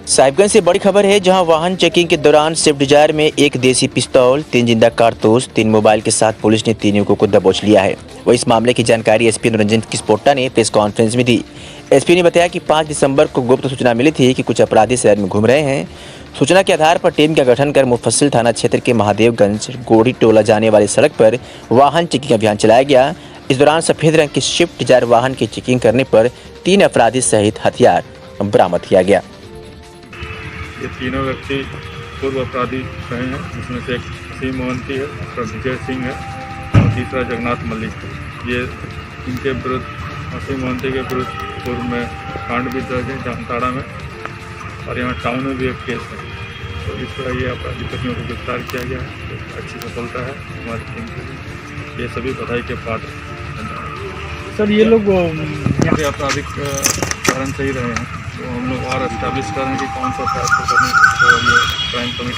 साहिबगंज से बड़ी खबर है, जहां वाहन चेकिंग के दौरान स्विफ्ट डिजायर में एक देसी पिस्तौल, 3 जिंदा कारतूस, 3 मोबाइल के साथ पुलिस ने 3 युवकों को दबोच लिया है। वह इस मामले की जानकारी एसपी निरंजन किस्पोट्टा ने प्रेस कॉन्फ्रेंस में दी। एसपी ने बताया कि 5 दिसंबर को गुप्त सूचना मिली थी कि कुछ अपराधी शहर में घूम रहे हैं। सूचना के आधार पर टीम का गठन कर मुफस्सिल थाना क्षेत्र के महादेवगंज गोड़ी टोला जाने वाली सड़क पर वाहन चेकिंग अभियान चलाया गया। इस दौरान सफेद रंग की स्विफ्ट डिजायर वाहन की चेकिंग करने पर 3 अपराधी सहित हथियार बरामद किया गया। ये तीनों व्यक्ति पूर्व अपराधी रहे हैं, जिसमें से एक असीम मोहंती है, दूसरा विजय सिंह है और तीसरा जगन्नाथ मलिक है। ये इनके विरुद्ध, असीम मोहंती के विरुद्ध पूर्व में कांड भी दर्ज है जामताड़ा में, और यहाँ टाउन में भी एक केस है। तो इस तरह ये अपराधी कर्मियों को गिरफ्तार किया गया है। तो अच्छी सफलता है हमारी टीम के लिए। ये सभी बधाई के पात्र हैं। सर ये लोग आपराधिक कारण से ही रहे हैं, तो हम लोग और एस्टैब्लिश कर रहे हैं कि कौन सा अपराध को करने तो ये क्राइम कमिट